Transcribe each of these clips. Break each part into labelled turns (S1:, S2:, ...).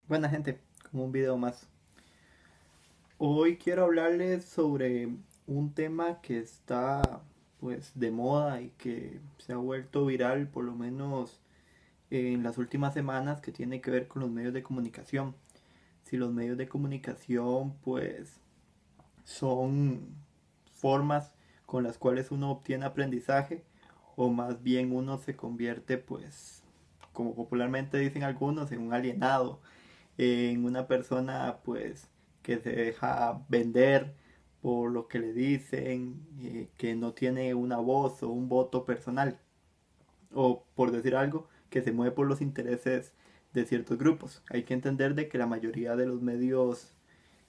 S1: Buena gente, como un video más. Hoy quiero hablarles sobre un tema que está pues de moda y que se ha vuelto viral por lo menos en las últimas semanas, que tiene que ver con los medios de comunicación. Si los medios de comunicación pues son formas con las cuales uno obtiene aprendizaje, o más bien uno se convierte pues, como popularmente dicen algunos, en un alienado, en una persona pues que se deja vender por lo que le dicen, que no tiene una voz o un voto personal, o por decir algo, que se mueve por los intereses de ciertos grupos. Hay que entender de que la mayoría de los medios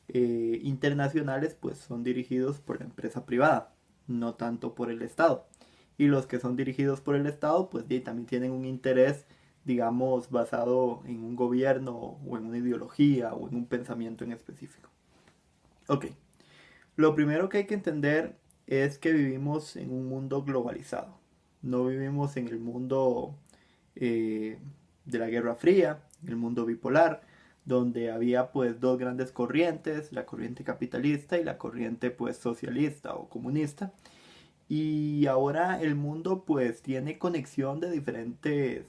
S1: internacionales pues son dirigidos por la empresa privada, no tanto por el Estado. Y los que son dirigidos por el Estado pues también tienen un interés, digamos, basado en un gobierno o en una ideología o en un pensamiento en específico. Ok, lo primero que hay que entender es que vivimos en un mundo globalizado. No vivimos en el mundo eh, de la Guerra Fría, el mundo bipolar, donde había pues dos grandes corrientes, la corriente capitalista y la corriente pues socialista o comunista. Y ahora el mundo pues tiene conexión de diferentes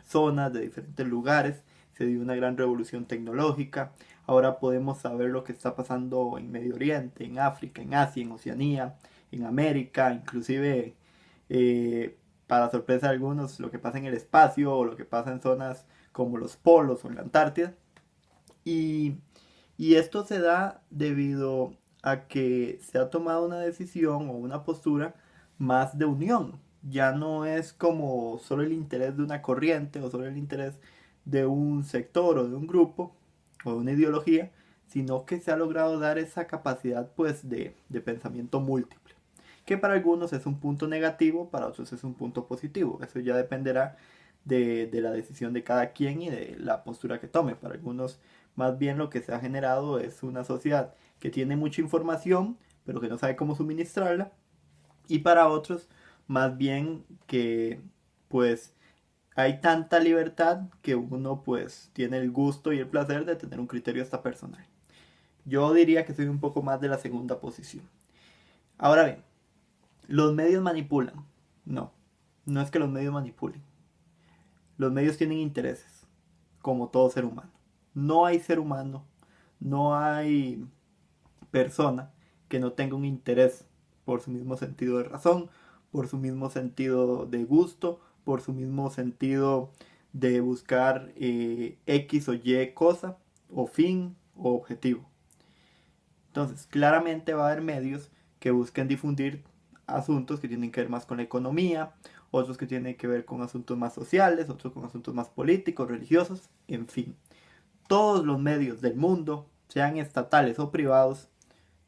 S1: zonas, de diferentes lugares. Se dio una gran revolución tecnológica. Ahora podemos saber lo que está pasando en Medio Oriente, en África, en Asia, en Oceanía, en América, inclusive para sorpresa de algunos, lo que pasa en el espacio o lo que pasa en zonas como los polos o en la Antártida. Y, y esto se da debido a que se ha tomado una decisión o una postura más de unión. Ya no es como solo el interés de una corriente o solo el interés de un sector o de un grupo o de una ideología, sino que se ha logrado dar esa capacidad pues de pensamiento múltiple, que para algunos es un punto negativo, para otros es un punto positivo. Eso ya dependerá de la decisión de cada quien y de la postura que tome. Para algunos, más bien lo que se ha generado es una sociedad que tiene mucha información, pero que no sabe cómo suministrarla. Y para otros, más bien que pues hay tanta libertad que uno pues tiene el gusto y el placer de tener un criterio hasta personal. Yo diría que soy un poco más de la segunda posición. Ahora bien, ¿los medios manipulan? No, no es que los medios manipulen. Los medios tienen intereses, como todo ser humano. No hay ser humano, no hay persona que no tenga un interés por su mismo sentido de razón, por su mismo sentido de gusto, por su mismo sentido de buscar X o Y cosa, o fin, o objetivo. Entonces, claramente va a haber medios que busquen difundir asuntos que tienen que ver más con la economía, otros que tienen que ver con asuntos más sociales, otros con asuntos más políticos, religiosos, en fin. Todos los medios del mundo, sean estatales o privados,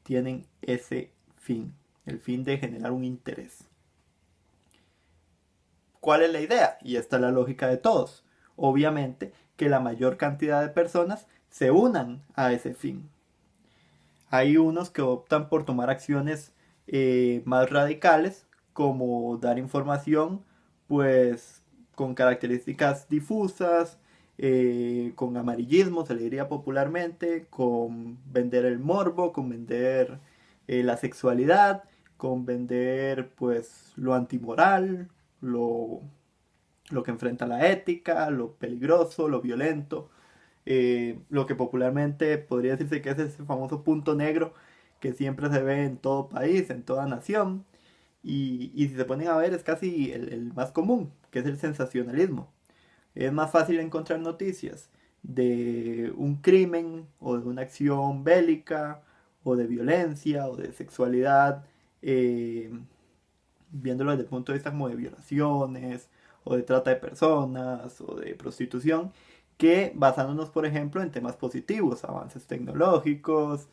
S1: tienen ese fin, el fin de generar un interés. ¿Cuál es la idea? Y esta es la lógica de todos. Obviamente que la mayor cantidad de personas se unan a ese fin. Hay unos que optan por tomar acciones más radicales, como dar información, pues con características difusas, con amarillismo, se le diría popularmente, con vender el morbo, con vender la sexualidad, con vender pues lo antimoral, lo, lo que enfrenta la ética, lo peligroso, lo violento, lo que popularmente podría decirse que es ese famoso punto negro que siempre se ve en todo país, en toda nación, y si se ponen a ver es casi el más común, que es el sensacionalismo. Es más fácil encontrar noticias de un crimen o de una acción bélica o de violencia o de sexualidad, eh, viéndolo desde el punto de vista como de violaciones o de trata de personas o de prostitución, que basándonos, por ejemplo, en temas positivos, avances tecnológicos,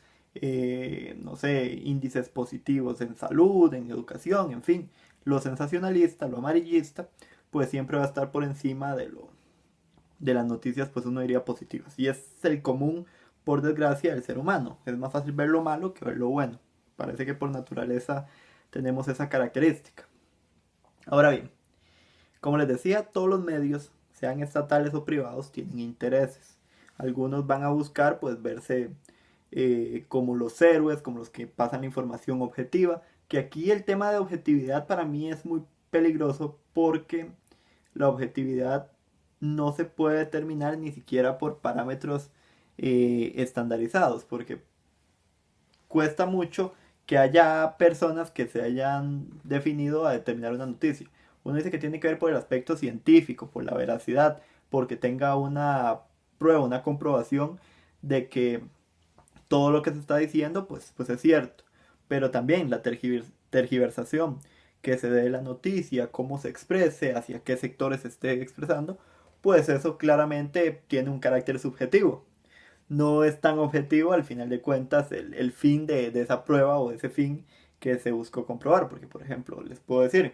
S1: no sé, índices positivos en salud, en educación, en fin. Lo sensacionalista, lo amarillista, pues siempre va a estar por encima de las noticias, pues uno diría positivas. Y es el común, por desgracia, del ser humano. Es más fácil ver lo malo que ver lo bueno. Parece que por naturaleza tenemos esa característica. Ahora bien, como les decía, todos los medios, sean estatales o privados, tienen intereses. Algunos van a buscar pues verse como los héroes, como los que pasan la información objetiva, que aquí el tema de objetividad para mí es muy peligroso porque la objetividad no se puede determinar ni siquiera por parámetros estandarizados, porque cuesta mucho que haya personas que se hayan definido a determinar una noticia. Uno dice que tiene que ver por el aspecto científico, por la veracidad, porque tenga una prueba, una comprobación de que todo lo que se está diciendo pues es cierto. Pero también la tergiversación que se dé la noticia, cómo se exprese, hacia qué sectores se esté expresando, pues eso claramente tiene un carácter subjetivo. No es tan objetivo al final de cuentas el fin de esa prueba o ese fin que se buscó comprobar. Porque, por ejemplo, les puedo decir,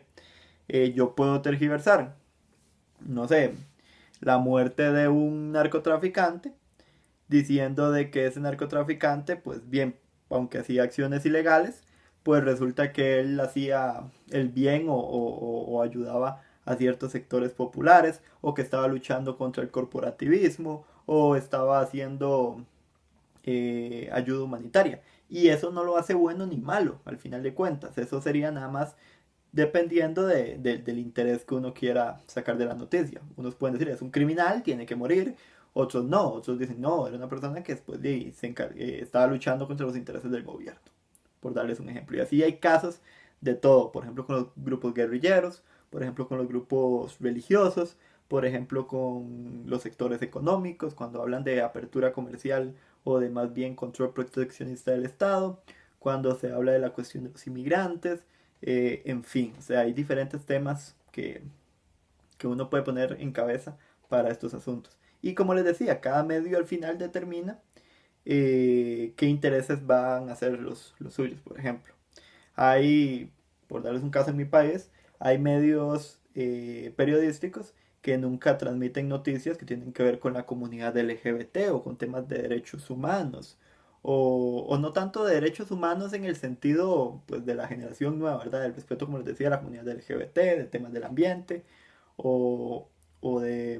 S1: yo puedo tergiversar, no sé, la muerte de un narcotraficante diciendo de que ese narcotraficante, pues bien, aunque hacía acciones ilegales, pues resulta que él hacía el bien o ayudaba a ciertos sectores populares, o que estaba luchando contra el corporativismo, o estaba haciendo ayuda humanitaria. Y eso no lo hace bueno ni malo, al final de cuentas. Eso sería nada más dependiendo del interés que uno quiera sacar de la noticia. Unos pueden decir, es un criminal, tiene que morir. Otros no, otros dicen, no, era una persona que después estaba luchando contra los intereses del gobierno, por darles un ejemplo. Y así hay casos de todo, por ejemplo con los grupos guerrilleros, por ejemplo con los grupos religiosos, por ejemplo con los sectores económicos, cuando hablan de apertura comercial o de más bien control proteccionista del Estado, cuando se habla de la cuestión de los inmigrantes, en fin, o sea, hay diferentes temas que uno puede poner en cabeza para estos asuntos. Y como les decía, cada medio al final determina qué intereses van a ser los suyos, por ejemplo. Hay, por darles un caso en mi país, hay medios periodísticos que nunca transmiten noticias que tienen que ver con la comunidad LGBT o con temas de derechos humanos. O no tanto de derechos humanos en el sentido pues, de la generación nueva, ¿verdad? Del respeto, como les decía, a la comunidad LGBT, de temas del ambiente, o, o de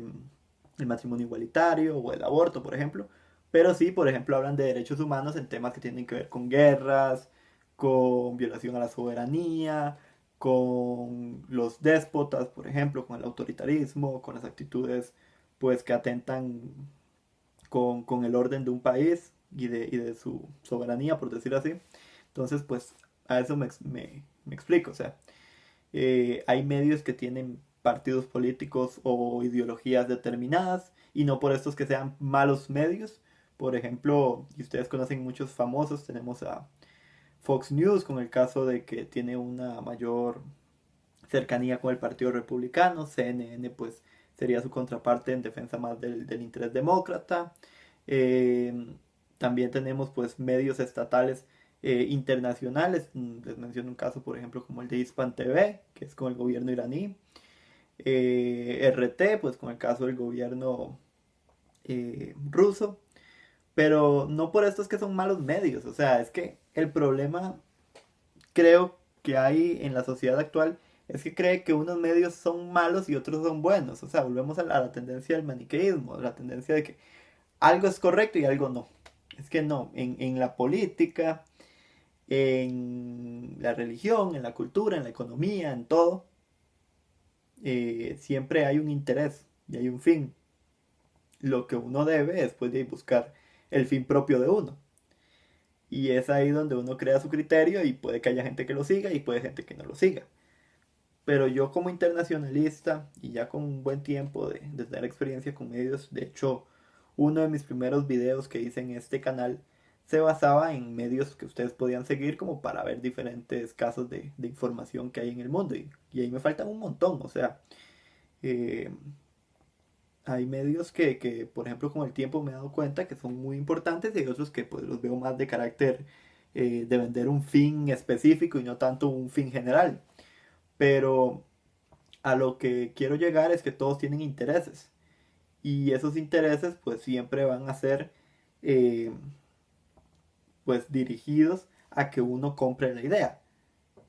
S1: el matrimonio igualitario, o el aborto, por ejemplo. Pero sí, por ejemplo, hablan de derechos humanos en temas que tienen que ver con guerras, con violación a la soberanía, con los déspotas, por ejemplo, con el autoritarismo, con las actitudes pues que atentan con el orden de un país y de su soberanía, por decir así. Entonces, pues a eso me explico. O sea, hay medios que tienen partidos políticos o ideologías determinadas y no por estos que sean malos medios. Por ejemplo, y ustedes conocen muchos famosos, tenemos a Fox News con el caso de que tiene una mayor cercanía con el Partido Republicano. CNN pues sería su contraparte en defensa más del interés demócrata. Eh, También tenemos pues medios estatales internacionales. Les menciono un caso por ejemplo como el de Hispan TV, que es con el gobierno iraní. RT pues con el caso del gobierno ruso. Pero no por esto es que son malos medios. O sea, es que el problema creo que hay en la sociedad actual es que cree que unos medios son malos y otros son buenos. O sea, volvemos a la tendencia del maniqueísmo, la tendencia de que algo es correcto y algo no. Es que no, en la política, en la religión, en la cultura, en la economía, en todo, siempre hay un interés y hay un fin. Lo que uno debe es pues, de buscar el fin propio de uno. Y es ahí donde uno crea su criterio y puede que haya gente que lo siga y puede gente que no lo siga. Pero yo como internacionalista y ya con un buen tiempo de tener experiencia con medios, de hecho uno de mis primeros videos que hice en este canal se basaba en medios que ustedes podían seguir como para ver diferentes casos de información que hay en el mundo y ahí me faltan un montón, o sea, eh, hay medios por ejemplo con el tiempo me he dado cuenta que son muy importantes y hay otros que pues los veo más de carácter de vender un fin específico y no tanto un fin general. Pero a lo que quiero llegar es que todos tienen intereses y esos intereses pues siempre van a ser eh, pues dirigidos a que uno compre la idea,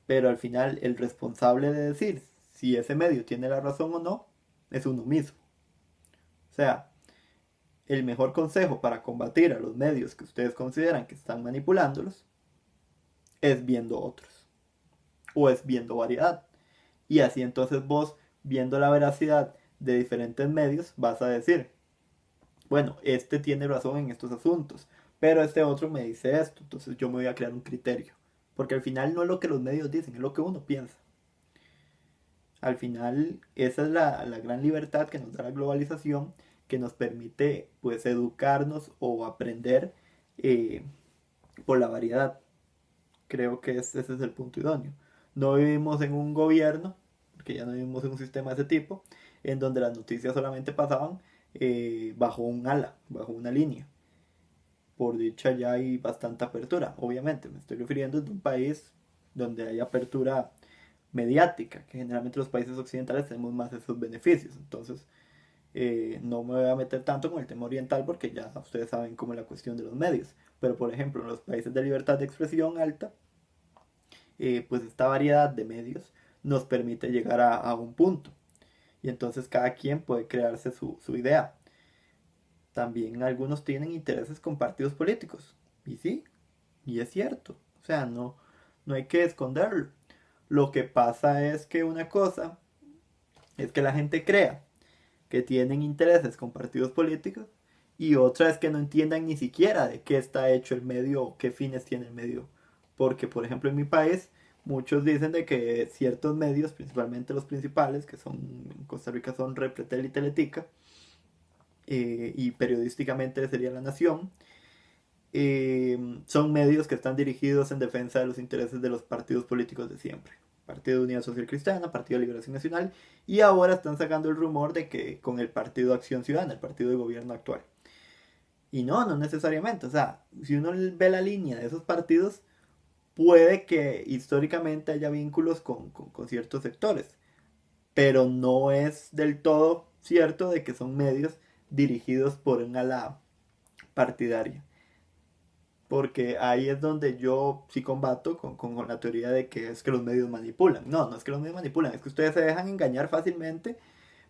S1: pero al final el responsable de decir si ese medio tiene la razón o no es uno mismo. O sea, el mejor consejo para combatir a los medios que ustedes consideran que están manipulándolos es viendo otros o es viendo variedad. Y así entonces vos, viendo la veracidad de diferentes medios, vas a decir, bueno, este tiene razón en estos asuntos, pero este otro me dice esto, entonces yo me voy a crear un criterio. Porque al final no es lo que los medios dicen, es lo que uno piensa. Al final esa es la gran libertad que nos da la globalización, que nos permite pues educarnos o aprender eh, por la variedad. Creo que ese es el punto idóneo. No vivimos en un gobierno, porque ya no vivimos en un sistema de ese tipo, en donde las noticias solamente pasaban bajo un ala, bajo una línea. Por dicha ya hay bastante apertura, obviamente. Me estoy refiriendo a un país donde hay apertura mediática, que generalmente los países occidentales tenemos más esos beneficios. Entonces, no me voy a meter tanto con el tema oriental porque ya ustedes saben cómo es la cuestión de los medios. Pero, por ejemplo, en los países de libertad de expresión alta, pues esta variedad de medios nos permite llegar a un punto. Y entonces cada quien puede crearse su idea. También algunos tienen intereses con partidos políticos. Y sí, y es cierto. O sea, no hay que esconderlo. Lo que pasa es que una cosa es que la gente crea que tienen intereses con partidos políticos y otra es que no entiendan ni siquiera de qué está hecho el medio o qué fines tiene el medio. Porque, por ejemplo, en mi país, muchos dicen de que ciertos medios, principalmente los principales, que son en Costa Rica son Repretel y Teletica, y periodísticamente sería La Nación, son medios que están dirigidos en defensa de los intereses de los partidos políticos de siempre. Partido de Unidad Social Cristiana, Partido de Liberación Nacional, y ahora están sacando el rumor de que con el Partido Acción Ciudadana, el partido de gobierno actual. Y no necesariamente. O sea, si uno ve la línea de esos partidos, puede que históricamente haya vínculos con ciertos sectores, pero no es del todo cierto de que son medios dirigidos por un ala partidaria. Porque ahí es donde yo sí combato con la teoría de que es que los medios manipulan. No es que los medios manipulan, es que ustedes se dejan engañar fácilmente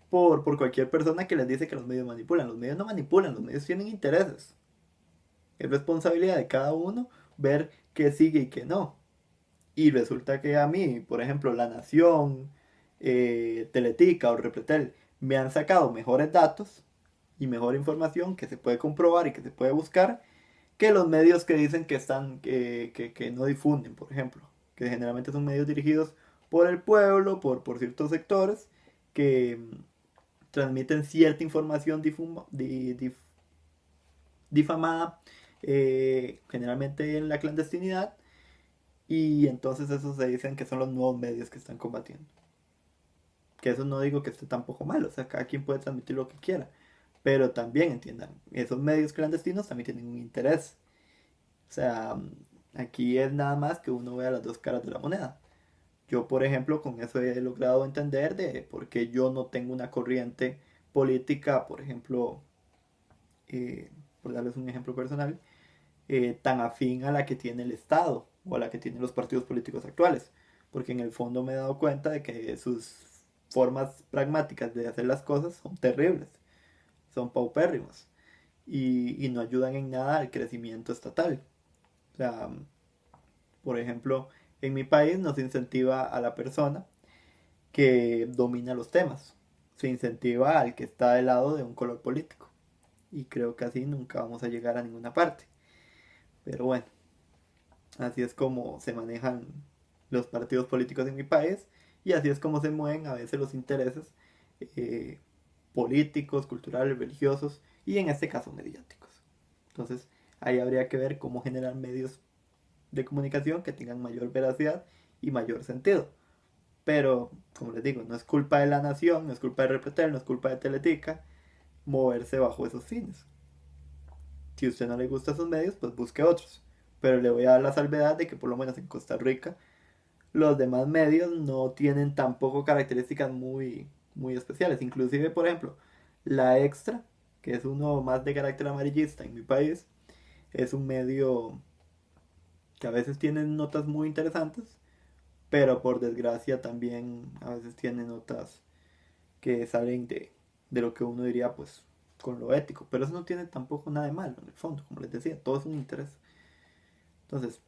S1: por cualquier persona que les dice que los medios manipulan. Los medios no manipulan, los medios tienen intereses. Es responsabilidad de cada uno ver qué sigue y qué no. Y resulta que a mí, por ejemplo, La Nación, Teletica o Repretel me han sacado mejores datos y mejor información que se puede comprobar y que se puede buscar que los medios que dicen que están que no difunden, por ejemplo, que generalmente son medios dirigidos por el pueblo, por ciertos sectores que transmiten cierta información difamada, generalmente en la clandestinidad, y entonces esos se dicen que son los nuevos medios que están combatiendo. Que eso no digo que esté tampoco mal, o sea, cada quien puede transmitir lo que quiera, pero también entiendan, esos medios clandestinos también tienen un interés. O sea, aquí es nada más que uno vea las dos caras de la moneda. Yo, por ejemplo, con eso he logrado entender de por qué yo no tengo una corriente política, por ejemplo, por darles un ejemplo personal, tan afín a la que tiene el Estado o a la que tienen los partidos políticos actuales. Porque en el fondo me he dado cuenta de que sus formas pragmáticas de hacer las cosas son terribles, son paupérrimas y no ayudan en nada al crecimiento estatal. O sea, por ejemplo, en mi país no se incentiva a la persona que domina los temas, se incentiva al que está del lado de un color político. Y creo que así nunca vamos a llegar a ninguna parte. Pero bueno, así es como se manejan los partidos políticos en mi país y así es como se mueven a veces los intereses eh, políticos, culturales, religiosos y en este caso mediáticos. Entonces ahí habría que ver cómo generar medios de comunicación que tengan mayor veracidad y mayor sentido. Pero, como les digo, no es culpa de La Nación, no es culpa de Repretel, no es culpa de Teletica moverse bajo esos fines. Si a usted no le gusta esos medios, pues busque otros. Pero le voy a dar la salvedad de que por lo menos en Costa Rica los demás medios no tienen tampoco características muy especiales. Inclusive, por ejemplo, La Extra, que es uno más de carácter amarillista en mi país, es un medio que a veces tiene notas muy interesantes, pero por desgracia también a veces tiene notas que salen de lo que uno diría pues con lo ético, pero eso no tiene tampoco nada de malo en el fondo, como les decía, todo es un interés. Entonces,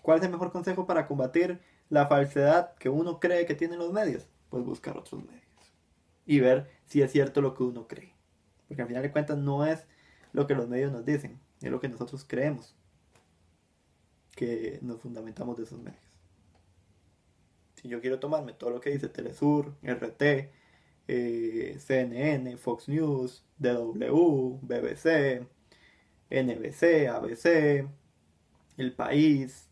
S1: ¿cuál es el mejor consejo para combatir la falsedad que uno cree que tienen los medios? Pues buscar otros medios y ver si es cierto lo que uno cree. Porque al final de cuentas no es lo que los medios nos dicen, es lo que nosotros creemos que nos fundamentamos de esos medios. Si yo quiero tomarme todo lo que dice Telesur, RT, CNN, Fox News, DW, BBC, NBC, ABC, El País,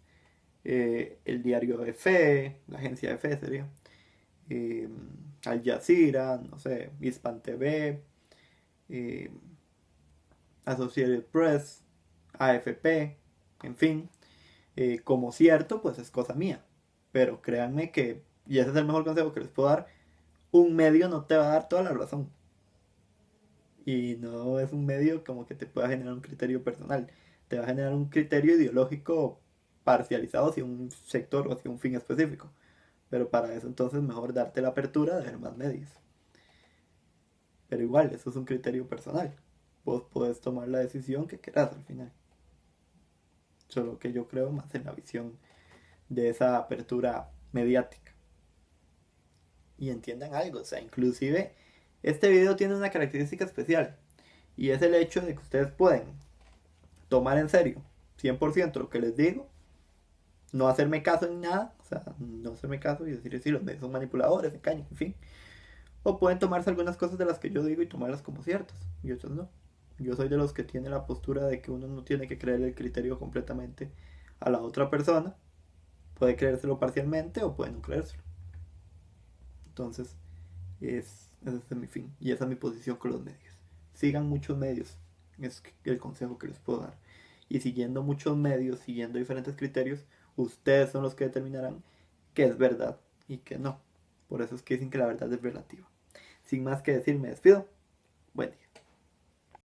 S1: el diario EFE, la agencia EFE sería, eh, Al Jazeera, no sé, Hispan TV, eh, Associated Press, AFP, en fin, como cierto, pues es cosa mía. Pero créanme que, y ese es el mejor consejo que les puedo dar, un medio no te va a dar toda la razón. Y no es un medio como que te pueda generar un criterio personal. Te va a generar un criterio ideológico parcializado hacia un sector o hacia un fin específico. Pero para eso entonces mejor darte la apertura de ver más medios. Pero igual, eso es un criterio personal. Vos podés tomar la decisión que quieras al final. Solo que yo creo más en la visión de esa apertura mediática. Y entiendan algo, o sea, inclusive este video tiene una característica especial. Y es el hecho de que ustedes pueden tomar en serio 100% lo que les digo, no hacerme caso en nada, o sea, no hacerme caso y decir, sí, los medios son manipuladores, engañan, en fin. O pueden tomarse algunas cosas de las que yo digo y tomarlas como ciertas, y otras no. Yo soy de los que tiene la postura de que uno no tiene que creer el criterio completamente a la otra persona. Puede creérselo parcialmente o puede no creérselo. Entonces, ese es mi fin y esa es mi posición con los medios. Sigan muchos medios, es el consejo que les puedo dar. Y siguiendo muchos medios, siguiendo diferentes criterios, ustedes son los que determinarán qué es verdad y qué no. Por eso es que dicen que la verdad es relativa. Sin más que decir, me despido. Buen día.